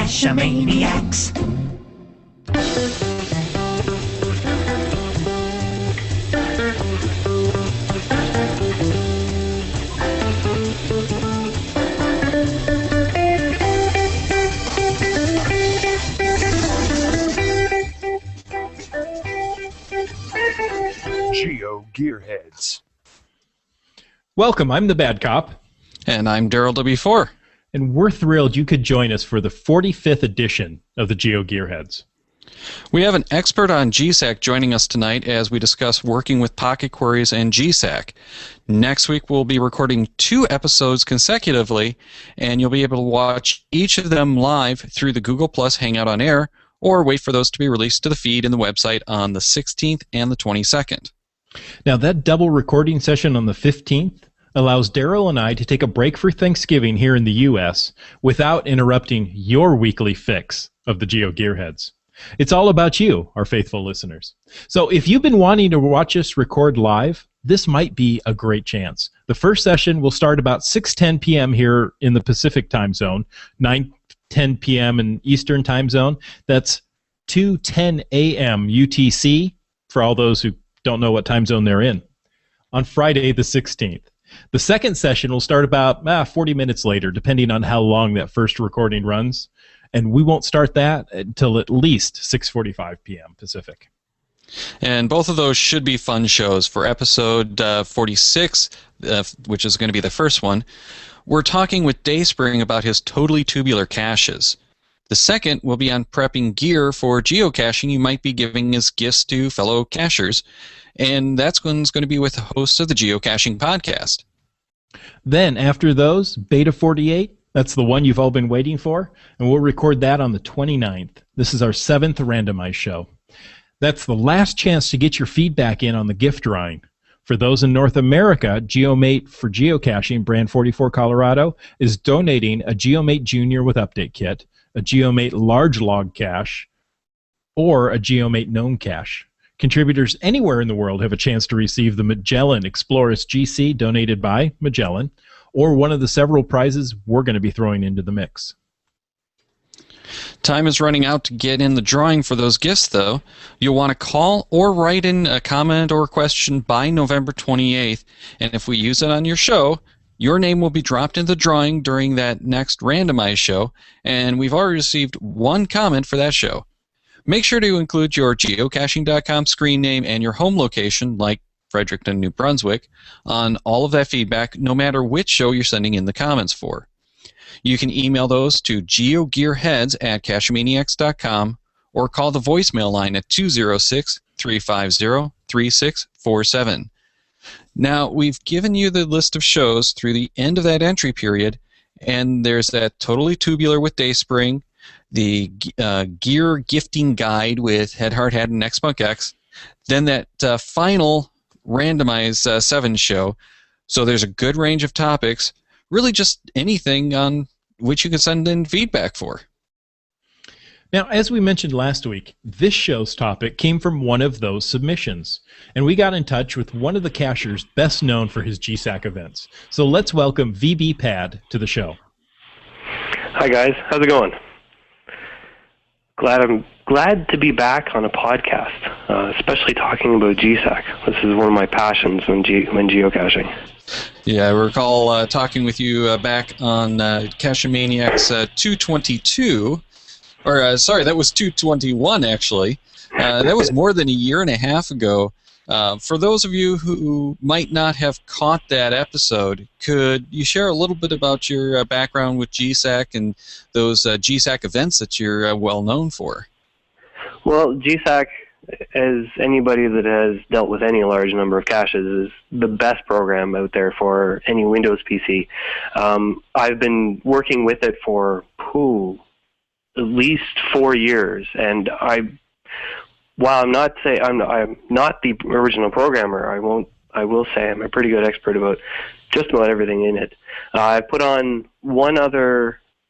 Cash-a-maniacs. GeoGearHeads. Welcome, I'm the Bad Cop. And I'm Daryl W4. And we're thrilled you could join us for the 45th edition of the GeoGearHeads. We have an expert on GSAK joining us tonight as we discuss working with pocket queries and GSAK. Next week we'll be recording 2 episodes consecutively, and you'll be able to watch each of them live through the Google Plus Hangout on Air, or wait for those to be released to the feed and the website on the 16th and the 22nd. Now, that double recording session on the 15th allows Daryl and I to take a break for Thanksgiving here in the U.S. without interrupting your weekly fix of the GeoGearHeads. It's all about you, our faithful listeners. So if you've been wanting to watch us record live, this might be a great chance. The first session will start about 6:10 p.m. here in the Pacific time zone, 9:10 p.m. in Eastern time zone. That's 2:10 a.m. UTC for all those who don't know what time zone they're in, on Friday the 16th. The second session will start about 40 minutes later, depending on how long that first recording runs, and we won't start that until at least 6:45 p.m. Pacific. And both of those should be fun shows. For episode 46, which is going to be the first one, we're talking with Dayspring about his totally tubular caches. The second will be on prepping gear for geocaching you might be giving as gifts to fellow cachers, and that's one's going to be with the host of the Geocaching Podcast. Then, after those, Beta.48, that's the one you've all been waiting for, and we'll record that on the 29th. This is our 7th randomized show. That's the last chance to get your feedback in on the gift drawing. For those in North America, GeoMate for Geocaching, Brand 44 Colorado, is donating a GeoMate Junior with Update Kit, a GeoMate Large Log Cache, or a GeoMate Gnome Cache. Contributors anywhere in the world have a chance to receive the Magellan Exploris GC donated by Magellan, or one of the several prizes we're going to be throwing into the mix. Time is running out to get in the drawing for those gifts, though. You'll want to call or write in a comment or question by November 28th, and if we use it on your show, your name will be dropped in the drawing during that next randomized show, and we've already received 1 comment for that show. Make sure to include your geocaching.com screen name and your home location, like Fredericton, New Brunswick, on all of that feedback, no matter which show you're sending in the comments for. You can email those to geogearheads@cacheamaniacs.com or call the voicemail line at 206-350-3647. Now, we've given you the list of shows through the end of that entry period, and there's that Totally Tubular with Dayspring, the Gear Gifting Guide with Head, Heart, Hat, and X-Punk X, then that final randomized 7 show. So there's a good range of topics, really just anything on which you can send in feedback for. Now, as we mentioned last week, this show's topic came from one of those submissions, and we got in touch with one of the cachers best known for his GSAK events. So let's welcome VB Pad to the show. Hi guys, how's it going? I'm glad to be back on a podcast, especially talking about GSAK. This is one of my passions when geocaching. Yeah, I recall talking with you back on Cache-a-Maniacs 222. Sorry, that was 221, actually. That was more than a year and a half ago. For those of you who might not have caught that episode, could you share a little bit about your background with GSAK and those GSAK events that you're well known for? Well, GSAK, as anybody that has dealt with any large number of caches, is the best program out there for any Windows PC. I've been working with it for at least 4 years, and while I'm not the original programmer, I will say I'm a pretty good expert about just about everything in it. I put on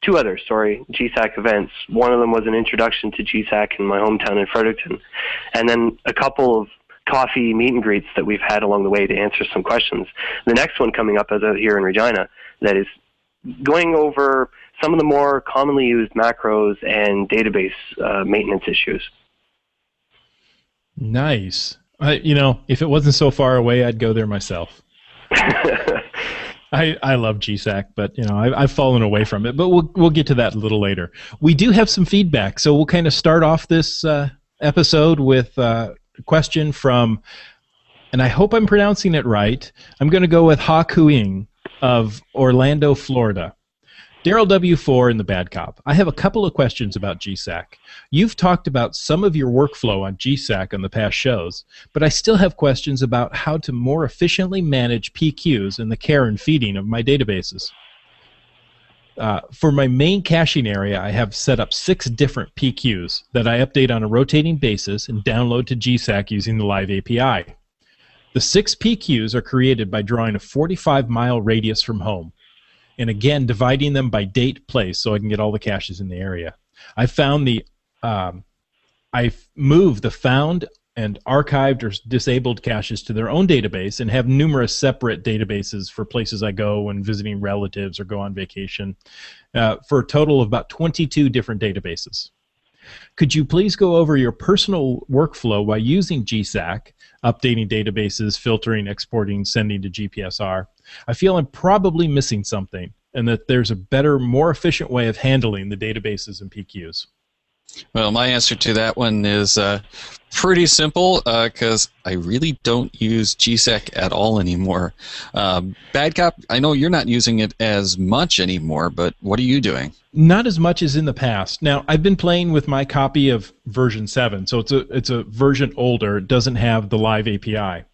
two other GSAK events. One of them was an introduction to GSAK in my hometown in Fredericton, and then a couple of coffee meet and greets that we've had along the way to answer some questions. The next one coming up is out here in Regina that is going over some of the more commonly used macros and database maintenance issues. Nice. If it wasn't so far away, I'd go there myself. I love GSAK, but I've fallen away from it. But we'll get to that a little later. We do have some feedback, so we'll kind of start off this episode with a question from, and I hope I'm pronouncing it right. I'm going to go with Ha Kuing of Orlando, Florida. Daryl W4 and the Bad Cop. I have a couple of questions about GSAK. You've talked about some of your workflow on GSAK on the past shows, but I still have questions about how to more efficiently manage PQs and the care and feeding of my databases. For my main caching area, I have set up 6 different PQs that I update on a rotating basis and download to GSAK using the Live API. The 6 PQs are created by drawing a 45-mile radius from home, and again dividing them by date place so I can get all the caches in the area. I've moved the found and archived or disabled caches to their own database and have numerous separate databases for places I go when visiting relatives or go on vacation, for a total of about 22 different databases. Could you please go over your personal workflow by using GSAK, updating databases, filtering, exporting, sending to GPSR? I feel I'm probably missing something, and that there's a better, more efficient way of handling the databases and PQs. Well, my answer to that one is pretty simple, because I really don't use GSAK at all anymore. Bad Cop, I know you're not using it as much anymore, but what are you doing? Not as much as in the past. Now, I've been playing with my copy of version 7, so it's a version older. It doesn't have the Live API.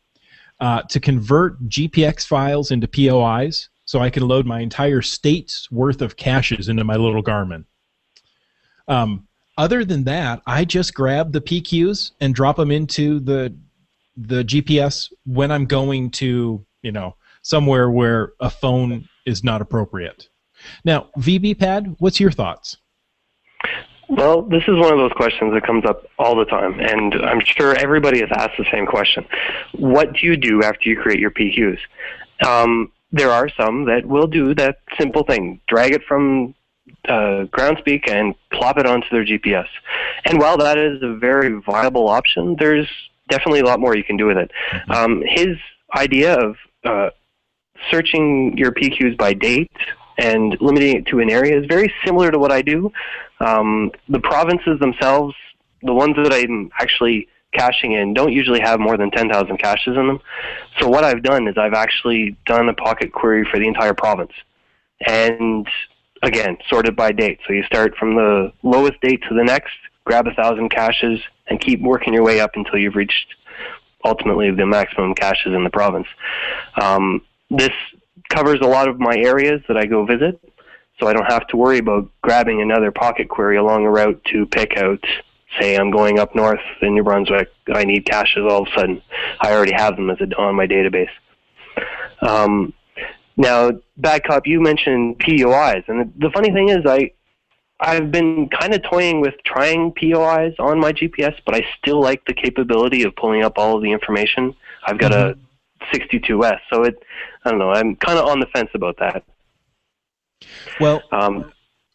To convert GPX files into POIs, so I can load my entire state's worth of caches into my little Garmin. Other than that, I just grab the PQs and drop them into the GPS when I'm going to, somewhere where a phone is not appropriate. Now, VBPad, what's your thoughts? Well, this is one of those questions that comes up all the time, and I'm sure everybody has asked the same question. What do you do after you create your PQs? There are some that will do that simple thing, drag it from Groundspeak and plop it onto their GPS. And while that is a very viable option, there's definitely a lot more you can do with it. His idea of searching your PQs by date and limiting it to an area is very similar to what I do. The provinces themselves, the ones that I'm actually caching in, don't usually have more than 10,000 caches in them. So what I've done is I've actually done a pocket query for the entire province. And again, sorted by date. So you start from the lowest date to the next, grab 1,000 caches, and keep working your way up until you've reached ultimately the maximum caches in the province. This covers a lot of my areas that I go visit, so I don't have to worry about grabbing another pocket query along a route to pick out, say I'm going up north in New Brunswick, I need caches all of a sudden. I already have them on my database. Now, Bad Cop, you mentioned POIs, and the funny thing is I've been kind of toying with trying POIs on my GPS, but I still like the capability of pulling up all of the information. I've got a 62S, so I don't know, I'm kind of on the fence about that. Well,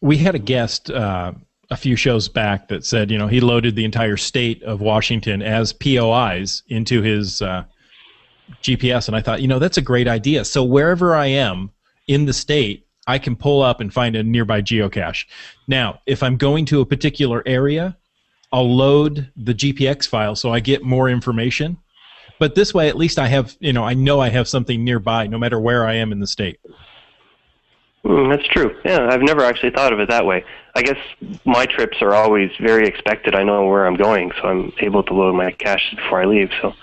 we had a guest a few shows back that said, he loaded the entire state of Washington as POIs into his GPS, and I thought, that's a great idea. So wherever I am in the state, I can pull up and find a nearby geocache. Now, if I'm going to a particular area, I'll load the GPX file so I get more information. But this way, at least I have, I know I have something nearby no matter where I am in the state. That's true. Yeah, I've never actually thought of it that way. I guess my trips are always very expected. I know where I'm going, so I'm able to load my cache before I leave. So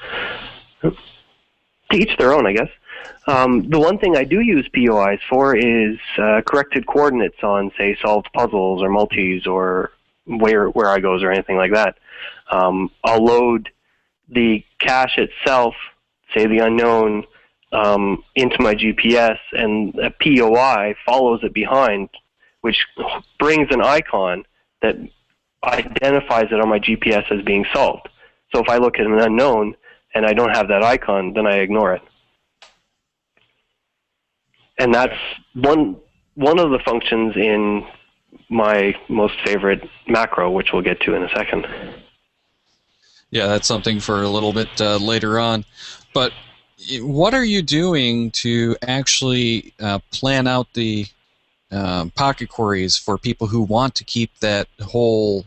to each their own, I guess. The one thing I do use POIs for is corrected coordinates on, say, solved puzzles or multis or where I goes or anything like that. I'll load the cache itself, say the unknown, into my GPS, and a POI follows it behind, which brings an icon that identifies it on my GPS as being solved. So if I look at an unknown and I don't have that icon, then I ignore it. And that's one one of the functions in my most favorite macro, which we'll get to in a second. Yeah, that's something for a little bit later on. But what are you doing to actually plan out the pocket queries for people who want to keep that whole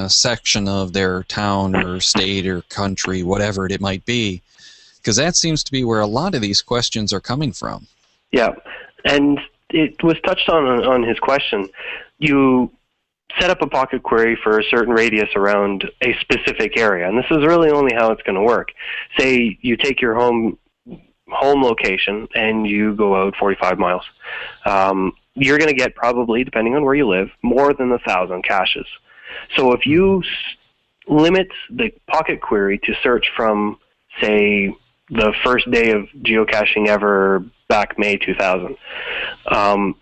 section of their town or state or country, whatever it might be? Because that seems to be where a lot of these questions are coming from. Yeah, and it was touched on his question. You set up a pocket query for a certain radius around a specific area, and this is really only how it's going to work. Say you take your home location and you go out 45 miles. You're going to get probably, depending on where you live, more than 1,000 caches. So if you limit the pocket query to search from, say, the first day of geocaching ever back May 2000,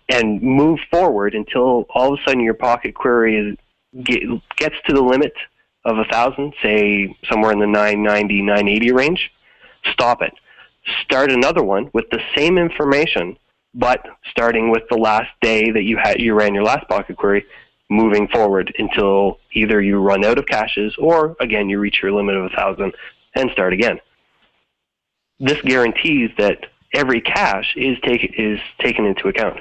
and move forward until all of a sudden your pocket query gets to the limit of 1,000, say somewhere in the 990, 980 range, stop it. Start another one with the same information, but starting with the last day that you ran your last pocket query, moving forward until either you run out of caches or, again, you reach your limit of 1,000 and start again. This guarantees that every cache is taken into account.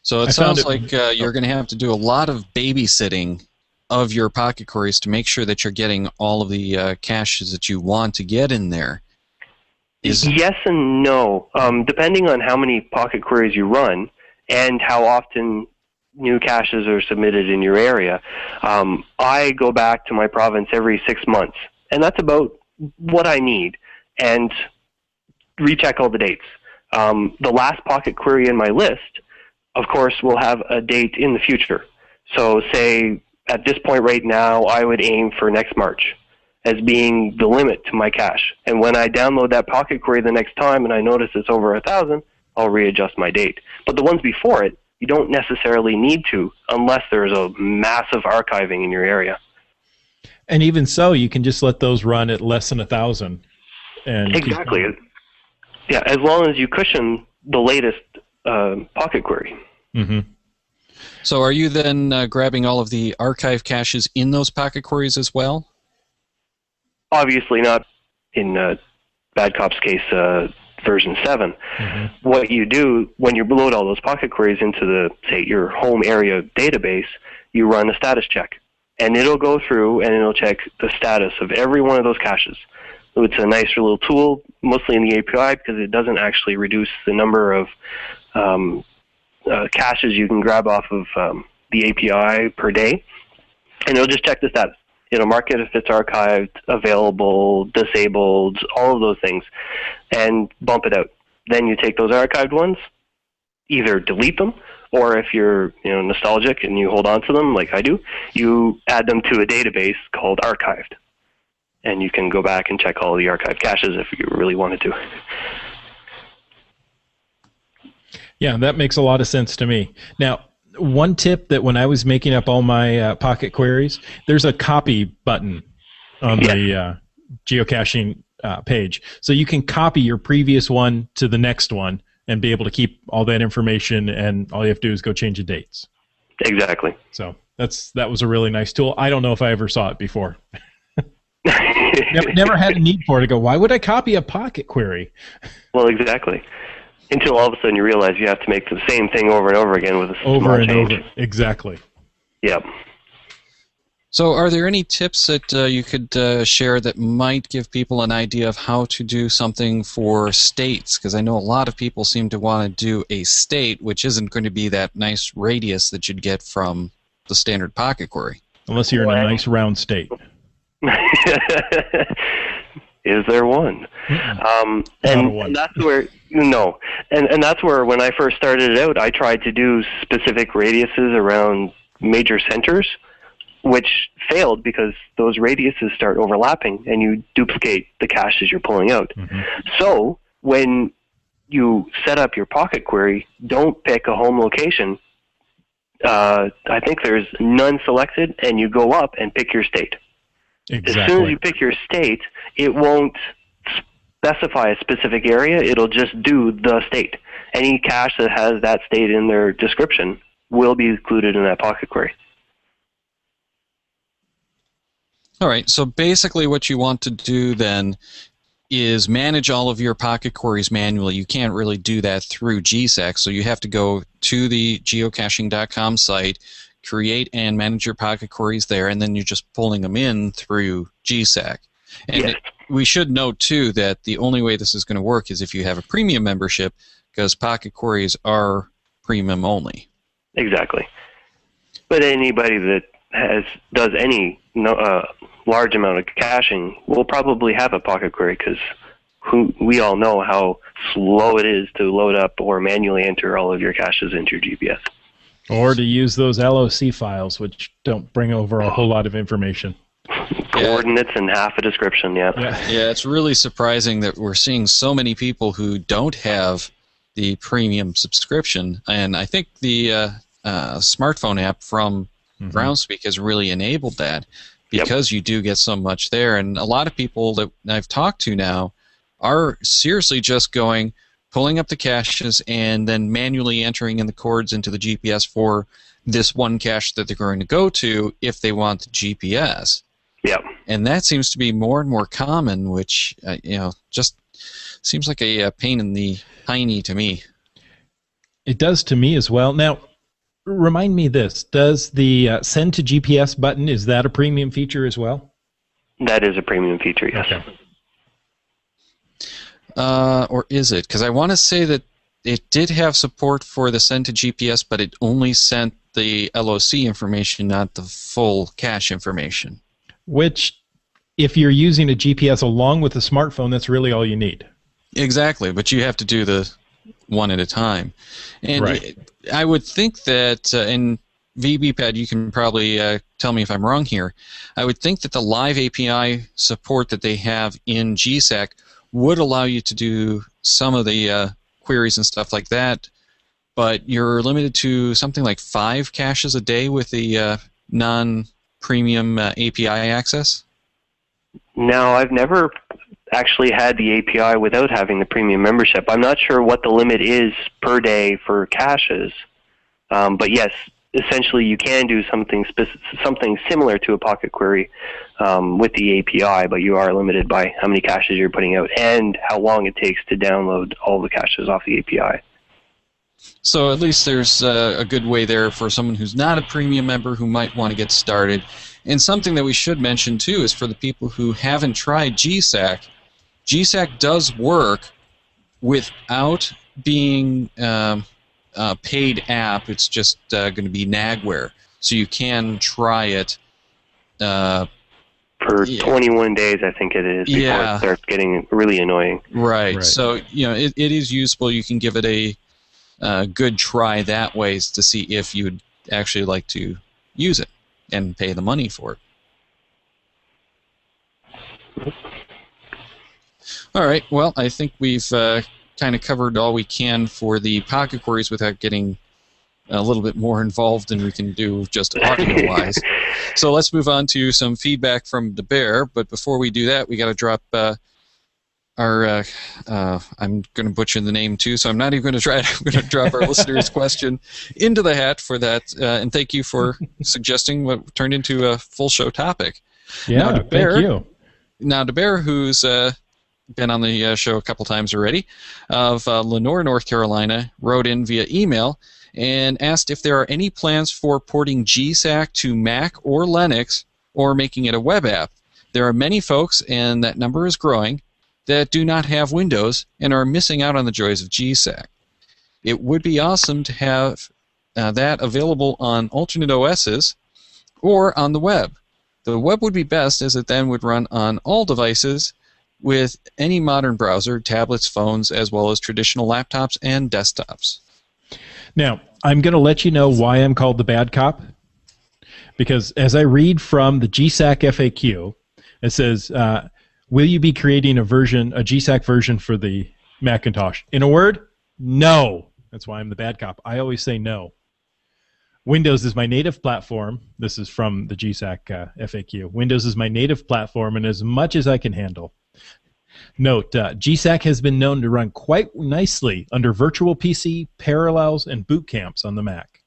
So it sounds like you're going to have to do a lot of babysitting of your pocket queries to make sure that you're getting all of the caches that you want to get in there. Yes and no. Depending on how many pocket queries you run and how often new caches are submitted in your area, I go back to my province every 6 months, and that's about what I need, and recheck all the dates. The last pocket query in my list, of course, will have a date in the future. So say at this point right now, I would aim for next March as being the limit to my cache. And when I download that pocket query the next time and I notice it's over 1,000, I'll readjust my date. But the ones before it, you don't necessarily need to unless there's a massive archiving in your area. And even so, you can just let those run at less than 1,000. And exactly. Yeah, as long as you cushion the latest pocket query. Mm-hmm. So are you then grabbing all of the archive caches in those pocket queries as well? Obviously not in Bad Cop's case, version 7. Mm-hmm. What you do when you load all those pocket queries into say, your home area database, you run a status check. And it'll go through and it'll check the status of every one of those caches. It's a nice little tool, mostly in the API, because it doesn't actually reduce the number of caches you can grab off of the API per day. And it'll just check the status. It'll mark it if it's archived, available, disabled, all of those things, and bump it out. Then you take those archived ones, either delete them, or if you're nostalgic and you hold on to them like I do, you add them to a database called archived. And you can go back and check all the archived caches if you really wanted to. Yeah, that makes a lot of sense to me. Now, one tip that when I was making up all my pocket queries, there's a copy button on the geocaching page. So you can copy your previous one to the next one and be able to keep all that information, and all you have to do is go change the dates. Exactly. So that was a really nice tool. I don't know if I ever saw it before. Never had a need for it to go, why would I copy a pocket query? Well, exactly. Until all of a sudden you realize you have to make the same thing over and over again with a small change. Over. Exactly. Yep. So are there any tips that you could share that might give people an idea of how to do something for states? Because I know a lot of people seem to want to do a state, which isn't going to be that nice radius that you'd get from the standard pocket query. Unless you're in a nice round state. Is there one? And that's where and that's where when I first started it out, I tried to do specific radiuses around major centers, which failed because those radiuses start overlapping and you duplicate the caches you're pulling out. Mm-hmm. So when you set up your pocket query, don't pick a home location. I think there's none selected, and you go up and pick your state. Exactly. As soon as you pick your state, it won't specify a specific area. It'll just do the state. any cache that has that state in their description will be included in that pocket query. All right, so basically what you want to do then is manage all of your pocket queries manually. You can't really do that through GSAK, so you have to go to the geocaching.com site, create and manage your pocket queries there, and then you're just pulling them in through GSAK. And Yes. we should note, too, that the only way this is going to work is if you have a premium membership, because pocket queries are premium only. Exactly. But anybody that does any large amount of caching will probably have a pocket query, because we all know how slow it is to load up or manually enter all of your caches into your GPS. Or to use those LOC files, which don't bring over a whole lot of information. Coordinates and half a description, yeah. Yeah, it's really surprising that we're seeing so many people who don't have the premium subscription, and I think the smartphone app from Groundspeak has really enabled that, because you do get so much there. And a lot of people that I've talked to now are seriously just pulling up the caches and then manually entering in the coords into the GPS for this one cache that they're going to go to if they want the GPS. Yep. And that seems to be more and more common, which just seems like a pain in the hiney to me. It does to me as well. Now, remind me this. Does the send to GPS button, is that a premium feature as well? That is a premium feature, yes. Okay. Or is it? Because I want to say that it did have support for the send to GPS, but it only sent the LOC information, not the full cache information. Which, if you're using a GPS along with a smartphone, that's really all you need. Exactly, but you have to do the one at a time. And right. I would think that in VBPAD, you can probably tell me if I'm wrong here, I would think that the live API support that they have in GSAK would allow you to do some of the queries and stuff like that, but you're limited to something like 5 caches a day with the non-premium API access? No, I've never actually had the API without having the premium membership. I'm not sure what the limit is per day for caches, but yes, essentially you can do something similar to a pocket query with the API, but you are limited by how many caches you're putting out and how long it takes to download all the caches off the API. So at least there's a good way there for someone who's not a premium member who might want to get started. And something that we should mention too is for the people who haven't tried GSAK, GSAK does work without being a paid app. It's just going to be Nagware. So you can try it for 21 days, I think it is, before it starts getting really annoying. Right. So it is useful. You can give it a good try that way to see if you'd actually like to use it and pay the money for it. All right. Well, I think we've kind of covered all we can for the pocket queries without getting a little bit more involved than we can do just audio-wise. So let's move on to some feedback from the bear. But before we do that, we got to drop our I'm going to butcher the name too, so I'm not even going to try it. I'm going to drop our listener's question into the hat for that. And thank you for suggesting what turned into a full show topic. Yeah, thank you. Now, the bear, who's been on the show a couple times already, of Lenore, North Carolina, wrote in via email and asked if there are any plans for porting GSAK to Mac or Linux or making it a web app. There are many folks, and that number is growing, that do not have Windows and are missing out on the joys of GSAK. It would be awesome to have that available on alternate OSs or on the web. The web would be best, as it then would run on all devices with any modern browser, tablets, phones, as well as traditional laptops and desktops. Now, I'm going to let you know why I'm called the bad cop, because as I read from the GSAK FAQ, it says, will you be creating a GSAK version for the Macintosh? In a word, no. That's why I'm the bad cop. I always say no. Windows is my native platform. This is from the GSAK FAQ. Windows is my native platform, and as much as I can handle. Note, GSAK has been known to run quite nicely under Virtual PC, Parallels, and boot camps on the Mac.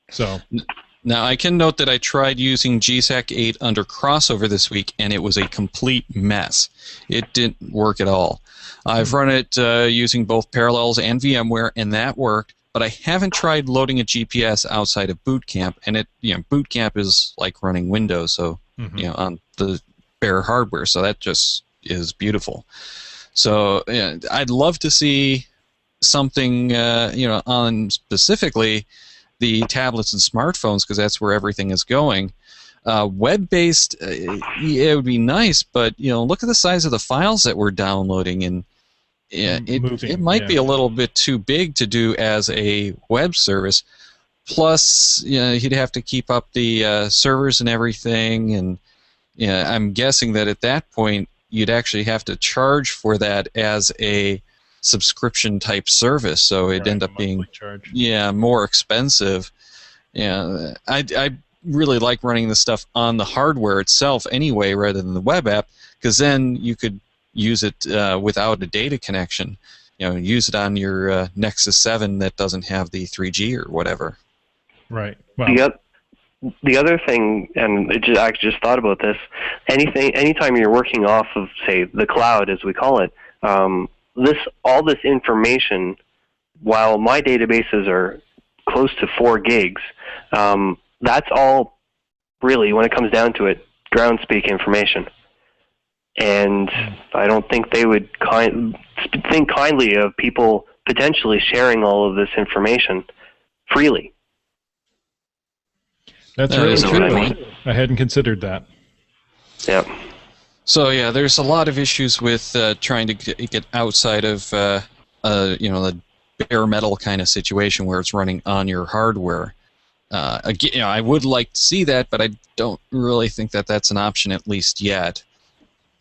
So Now, I can note that I tried using GSAK 8 under crossover this week, and it was a complete mess. It didn't work at all. I've run it using both Parallels and VMware, and that worked, but I haven't tried loading a GPS outside of Boot Camp, and Boot Camp is like running Windows, so on the bare hardware, so that just is beautiful. So I'd love to see something, on specifically the tablets and smartphones, because that's where everything is going. Web-based, it would be nice, but look at the size of the files that we're downloading, and it might be a little bit too big to do as a web service. Plus, he'd have to keep up the servers and everything, and I'm guessing that at that point you'd actually have to charge for that as a subscription type service, so it'd end up being more expensive. I really like running the stuff on the hardware itself anyway rather than the web app, because then you could use it without a data connection. Use it on your Nexus 7 that doesn't have the 3G or whatever. Right. Well, the other thing, and I just thought about this, anytime you're working off of, say, the cloud, as we call it, all this information, while my databases are close to 4 gigs, that's all really, when it comes down to it, ground speak information. And I don't think they would think kindly of people potentially sharing all of this information freely. That's really true. I hadn't considered that. Yeah. So there's a lot of issues with trying to get outside of the bare metal kind of situation where it's running on your hardware. Again, I would like to see that, but I don't really think that that's an option, at least yet.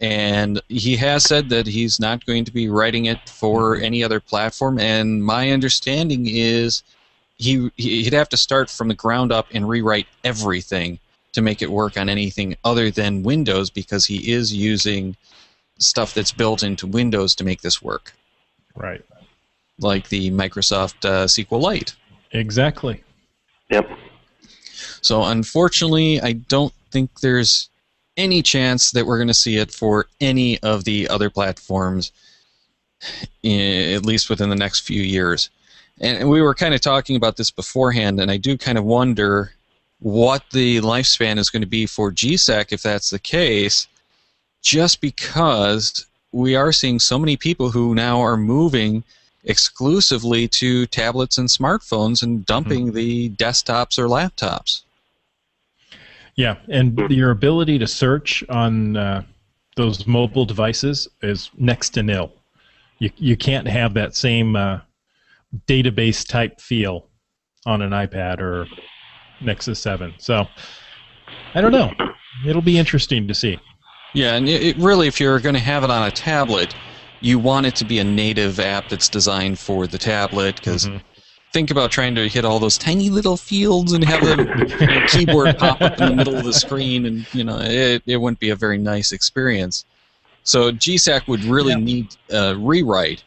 And he has said that he's not going to be writing it for any other platform, and my understanding is he'd have to start from the ground up and rewrite everything to make it work on anything other than Windows, because he is using stuff that's built into Windows to make this work. Right. Like the Microsoft SQLite. Exactly. Yep. So unfortunately, I don't think there's any chance that we're going to see it for any of the other platforms, at least within the next few years. And we were kind of talking about this beforehand, and I do kind of wonder what the lifespan is going to be for GSAK if that's the case, just because we are seeing so many people who now are moving exclusively to tablets and smartphones and dumping the desktops or laptops. Yeah, and your ability to search on those mobile devices is next to nil. You can't have that same database type feel on an iPad or Nexus 7. So, I don't know. It'll be interesting to see. Yeah, and it really, if you're going to have it on a tablet, you want it to be a native app that's designed for the tablet, because think about trying to hit all those tiny little fields and have a keyboard pop up in the middle of the screen, and it wouldn't be a very nice experience. So GSAK would really need a rewrite,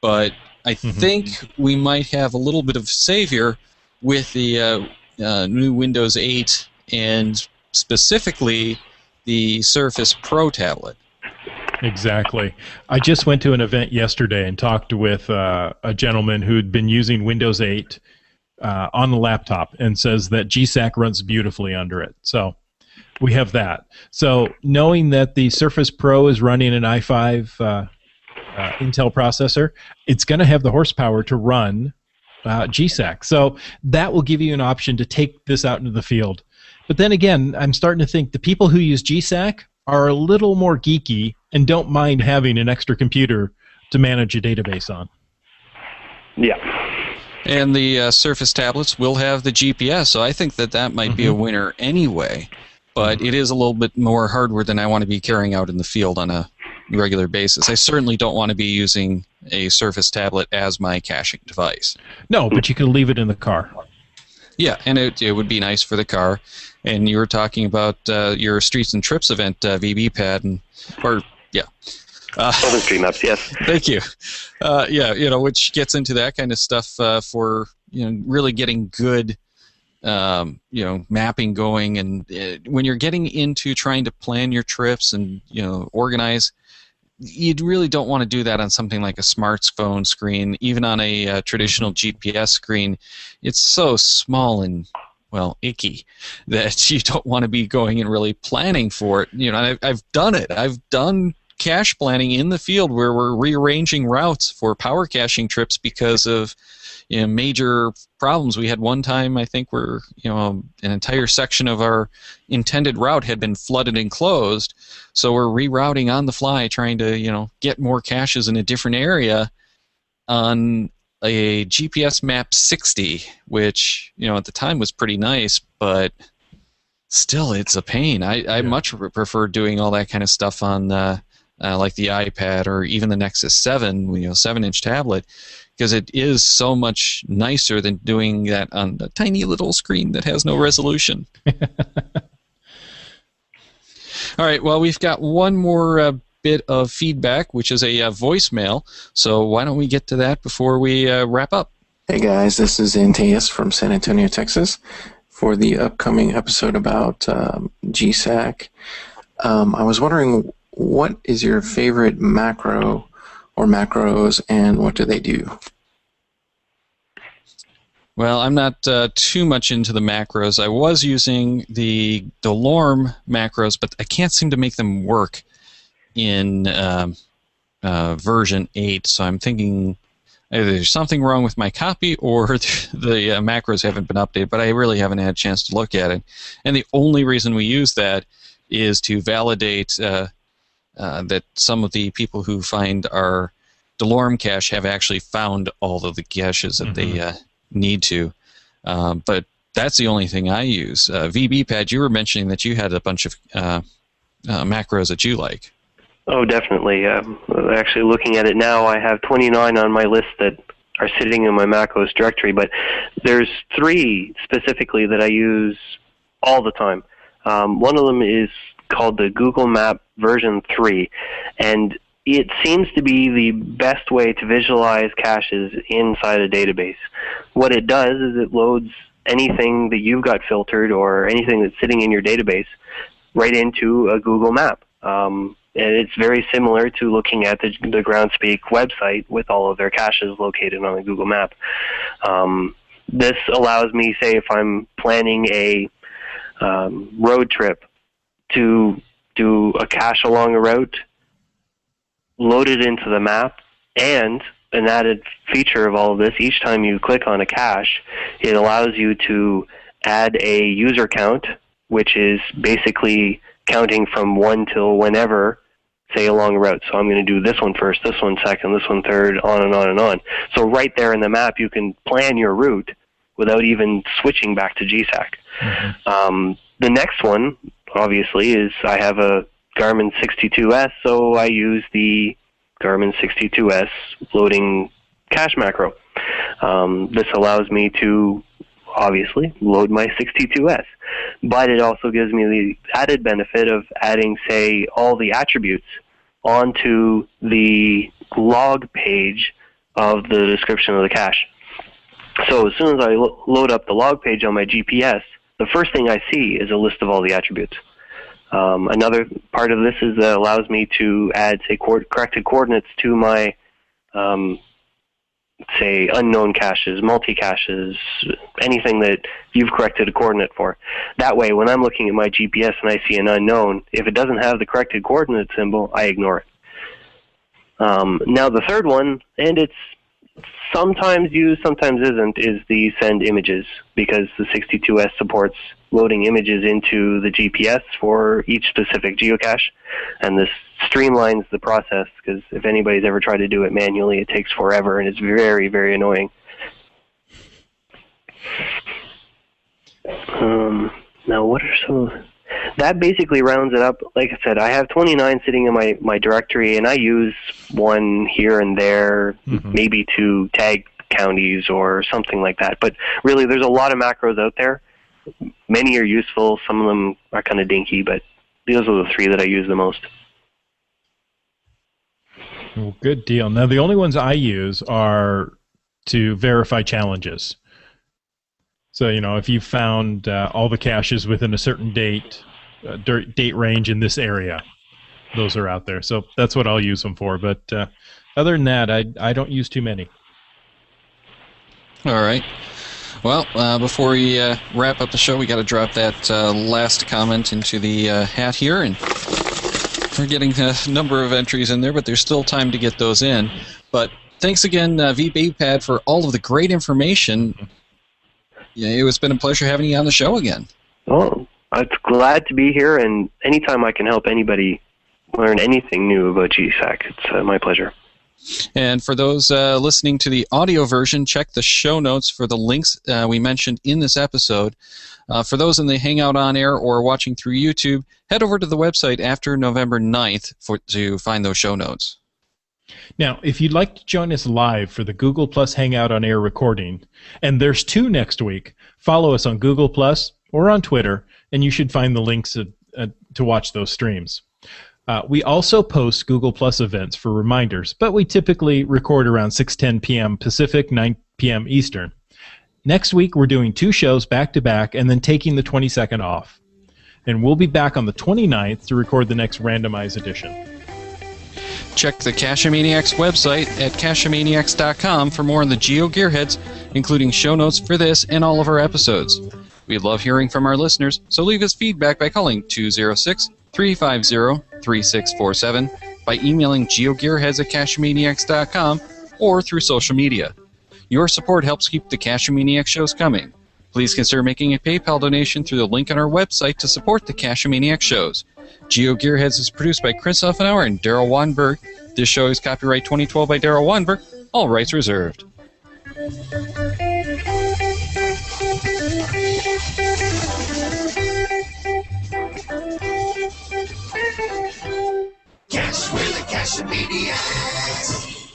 but I think we might have a little bit of savior with the new Windows 8 and specifically the Surface Pro tablet. Exactly. I just went to an event yesterday and talked with a gentleman who'd been using Windows 8 on the laptop and says that GSAK runs beautifully under it. So we have that. So knowing that the Surface Pro is running an i5 Intel processor, it's going to have the horsepower to run GSAK. So that will give you an option to take this out into the field. But then again, I'm starting to think the people who use GSAK are a little more geeky and don't mind having an extra computer to manage a database on. Yeah. And the Surface tablets will have the GPS, so I think that might be a winner anyway. But it is a little bit more hardware than I want to be carrying out in the field on a regular basis. I certainly don't want to be using a Surface tablet as my caching device. No, but you can leave it in the car. Yeah, and it would be nice for the car. And you were talking about your Streets and Trips event, VB Pad, OpenStreetMaps, yes. Thank you. Yeah, which gets into that kind of stuff for really getting good mapping going, and when you're getting into trying to plan your trips and organize, you really don't want to do that on something like a smartphone screen. Even on a traditional GPS screen, it's so small and icky that you don't want to be going and really planning for it. I've done it. I've done cache planning in the field where we're rearranging routes for power caching trips because of major problems. We had one time, I think, where an entire section of our intended route had been flooded and closed, so we're rerouting on the fly, trying to get more caches in a different area on a GPS map 60, which at the time was pretty nice, but still it's a pain. I much prefer doing all that kind of stuff on like the iPad or even the Nexus 7, 7-inch tablet, because it is so much nicer than doing that on a tiny little screen that has no resolution. All right, well, we've got one more bit of feedback, which is a voicemail, so why don't we get to that before we wrap up? Hey guys, this is Antaeus from San Antonio, Texas, for the upcoming episode about GSAK. I was wondering, what is your favorite macro or macros, and what do they do? Well, I'm not too much into the macros. I was using the DeLorme macros, but I can't seem to make them work in version 8, so I'm thinking either there's something wrong with my copy or the macros haven't been updated, but I really haven't had a chance to look at it. And the only reason we use that is to validate that some of the people who find our DeLorme cache have actually found all of the caches that they need to. But that's the only thing I use. VBPad, you were mentioning that you had a bunch of macros that you like. Oh, definitely. Actually, looking at it now, I have 29 on my list that are sitting in my macros directory, but there's 3 specifically that I use all the time. One of them is called the Google Map version 3, and it seems to be the best way to visualize caches inside a database. What it does is it loads anything that you've got filtered or anything that's sitting in your database right into a Google Map. And it's very similar to looking at the Groundspeak website with all of their caches located on a Google Map. This allows me, say, if I'm planning a road trip, to do a cache along a route, load it into the map, and an added feature of all of this, each time you click on a cache, it allows you to add a user count, which is basically counting from 1 till whenever, say, along a route. So I'm going to do this one first, this one second, this one third, on and on and on. So right there in the map, you can plan your route without even switching back to GSAK. The next one, obviously, is I have a Garmin 62S, so I use the Garmin 62S loading cache macro. This allows me to, obviously, load my 62S. But it also gives me the added benefit of adding, say, all the attributes onto the log page of the description of the cache. So as soon as I load up the log page on my GPS, the first thing I see is a list of all the attributes. Another part of this is that allows me to add, say, corrected coordinates to my, say, unknown caches, multi-caches, anything that you've corrected a coordinate for. That way, when I'm looking at my GPS and I see an unknown, if it doesn't have the corrected coordinate symbol, I ignore it. Now the third one, and it's sometimes used, sometimes isn't, is the send images, because the 62S supports loading images into the GPS for each specific geocache, and this streamlines the process, because if anybody's ever tried to do it manually, it takes forever, and it's very, very annoying. Now, what are some of... That basically rounds it up. Like I said, I have 29 sitting in my directory, and I use one here and there, maybe to tag counties or something like that. But really, there's a lot of macros out there. Many are useful. Some of them are kind of dinky, but those are the 3 that I use the most. Well, good deal. Now, the only ones I use are to verify challenges. So, if you found all the caches within a certain date range in this area, those are out there. So that's what I'll use them for. But other than that, I don't use too many. All right. Well, before we wrap up the show, we got to drop that last comment into the hat here, and we're getting a number of entries in there, but there's still time to get those in. But thanks again, VBabyPad, for all of the great information. Yeah, it's been a pleasure having you on the show again. Well, I'm glad to be here, and anytime I can help anybody learn anything new about GSAK, it's my pleasure. And for those listening to the audio version, check the show notes for the links we mentioned in this episode. For those in the Hangout on Air or watching through YouTube, head over to the website after November 9th to find those show notes. Now, if you'd like to join us live for the Google Plus Hangout on Air recording, and there's 2 next week, follow us on Google Plus or on Twitter, and you should find the links to watch those streams. We also post Google Plus events for reminders, but we typically record around 6:10 p.m. Pacific, 9 p.m. Eastern. Next week, we're doing 2 shows back-to-back and then taking the 22nd off. And we'll be back on the 29th to record the next randomized edition. Check the Cacheamaniacs website at cacheamaniacs.com for more on the GeoGearHeads, including show notes for this and all of our episodes. We love hearing from our listeners, so leave us feedback by calling 206-350-3647, by emailing geogearheads at cacheamaniacs.com, or through social media. Your support helps keep the Cacheamaniacs shows coming. Please consider making a PayPal donation through the link on our website to support the Cacheamaniacs shows. GeoGearHeads is produced by Chris Offenauer and Daryl Wanberg. This show is copyright 2012 by Daryl Wanberg. All rights reserved. Cash, we're the Cacheamaniacs.